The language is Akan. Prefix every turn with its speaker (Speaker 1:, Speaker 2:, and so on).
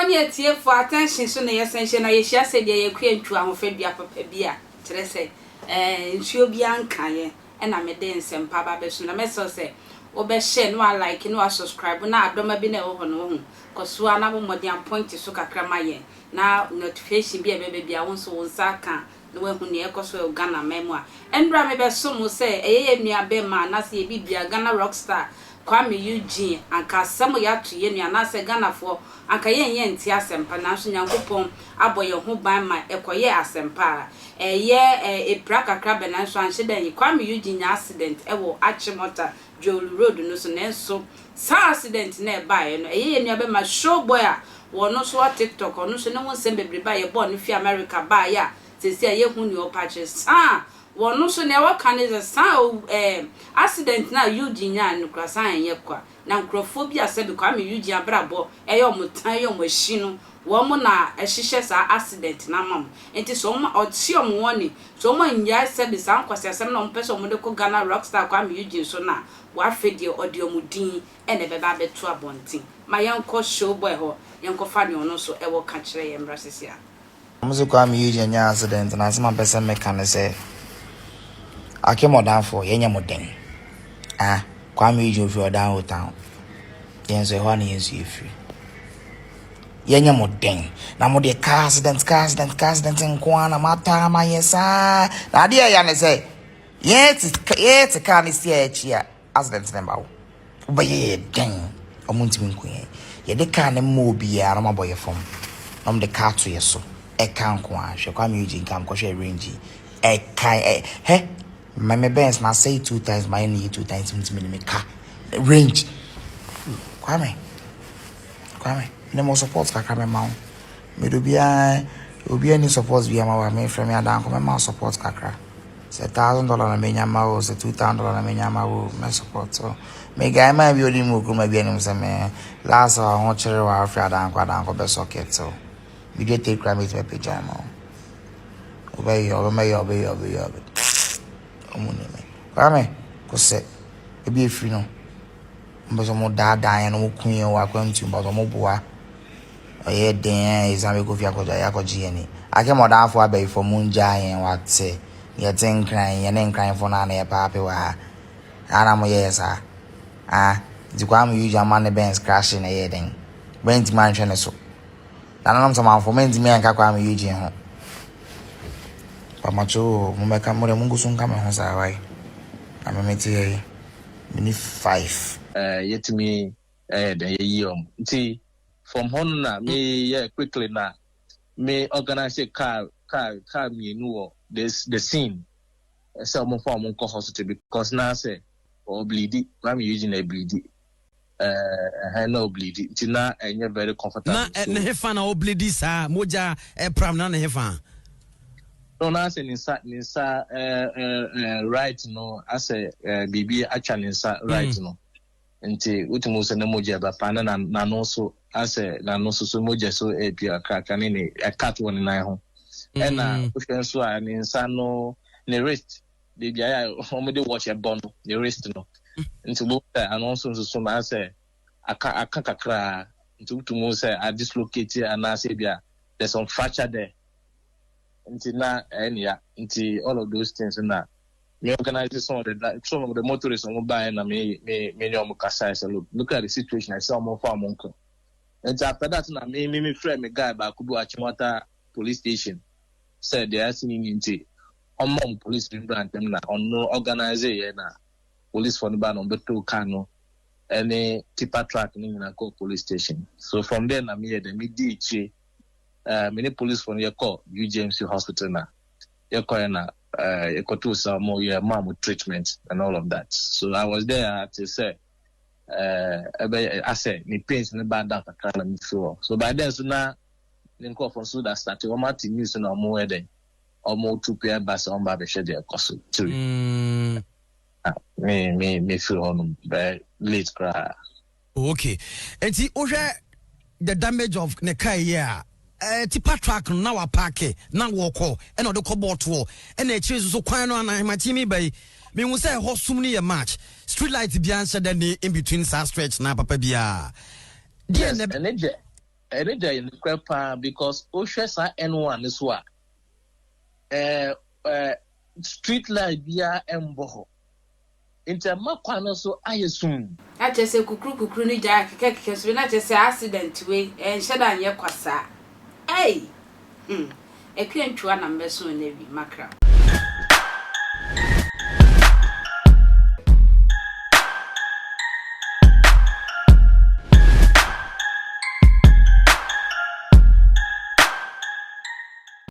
Speaker 1: Pony tie for attention so na yesenhye na yehia se de yekwantu ahofadua papa bia kire se nsuo bia nkan ye na mede nsempa ba beso na meso se obe share no like no subscribe na adoma bi na wo ho no ho koso ana bo modern point so kakra maye na notification bia bia wonso wonsa kan no wehu ne ekoso Ghana memo a endra me beso mo se eyeye nua be ma na se bibia Ghana rockstar Kuami Eugene anka samo ya to ye nua na se Ghana fo anka ye nti asempa na so nyankopon aboye ho ban ma ekoye asempa epra kakra be na so anhye dan Kuami Eugene accident ewo Achimota Joel Road no so nenso sa accident na e bae no ye nua be ma showboy a wono so TikTok ono so ne won sem bebre bae bo no fi America bae ya sesi ye hu ni opache sa wono so ne waka ne sa accident na Eugene ya no krasan ye kwa na nkrofobia se be Kuami Eugene abrabo eyo mutan yo machine no wo mo na ehihye sa accident na mam enti so mo oti om woni so mo nya se be san kwase asem na mpeso mo de ko Ghana rockstar Kuami Eugene so na wa fedi audio mudin ene be ba beto abontin ma yanko showboy ho yanko fa ne ono so ewo ka kire ye mrasesia
Speaker 2: Musu Kuami Eugene accident na asema pese meka say ake modan for yenya moden Kuami Eugene fi odan hotan yenso ho na yenso efri yenya moden na mo de car accident nko na mata ma yesa na de ya ne say yet car ni si echi accident number wo obaye den omuntimi nko ye de car ne mo bi ya na maboye fom na mo de car to yeso e kan ko ahwe Kuami Eugene kam ko hwe range e kai he my Benz na say 2 times my need 2 times me car range Kwame ne mo support kakra me ma me do bia obi any support bia ma wa me frame adan ko me ma support kakra say $1,000 na me nya ma o say $2,000 na me nya ma o me support so me guy ma bi odi mo ko ma bia nim say me last ho chere wa afra adan ko be socket so we get take cram it me pajama obey omune me Kwame ko se ebi efri no mbezo mo dada no mo kun wa kwantu mbezo mo boa oye den exam go fi akoja ya koji ni ake mo dan fo abai fo munja yen wate ye ten kran ye nen kran fo na na ye pape wa ana mo ye sa di Kuami Eugene man Benz crash na ye den bent man hwe ne so nanam sama fo men di me anka Kuami Eugene ho pamacho mo meka mo re mungu sun ka me ho sa wai amemeti ye mini 5
Speaker 3: yet me the yeom see from honna me quickly na me organize a car me no this the scene so mo form on hospital because now say or bleedy Kuami Eugene bleedy no bleedy tina enye very comfortable
Speaker 4: na ne hefa na o bleedy sa moja pram na ne hefa
Speaker 3: no na say ninsa right no as a bibi acha ninsa right no nti utumu se na moja ba pa na no so ase na no so moja so pia kraka ne cut one na ho na ushen so a ninsa no ne wrist de bia omode watch e bon the wrist no nti bo anonso so na ase aka kakra nti utumu se a dislocate and ase bia there's some fracture there nti na enya nti all of those things na me organize some of the motorists on buy na me nyom kasa say look at the situation I saw more farm uncle and after that na me friend me guy ba kubu Achimota police station said they asking me nti on police brand them na on no organize na police for the ban on beto car no any tipper track ni na call police station so from there na me the DH many police for your call UGMC hospital na your call na to some more mom treatment and all of that. So I was there to say I said me pains in the bad down me feel. So by then so now then call from so that started one more news no more wedding or more 2 p.m. bus on Baba share their cost too. Me feel on by late cry.
Speaker 4: Okay. And see the damage of the car here. Tipa track na wa parke na woko e no de kobot wo e na chiri so kwan no na ma timi bai me hu say hosum ni ye match street light bia nse da ni in between sa stretch na papa bia
Speaker 3: yes, ene da in kwepa because ohwe sa N1 so a street light bia embo ho nti makwa no so ayesum
Speaker 1: a chese kukuru ni ja keke so na chese accident we enheda anye kwasa ei ekwe ntwa na mbeso na bi makra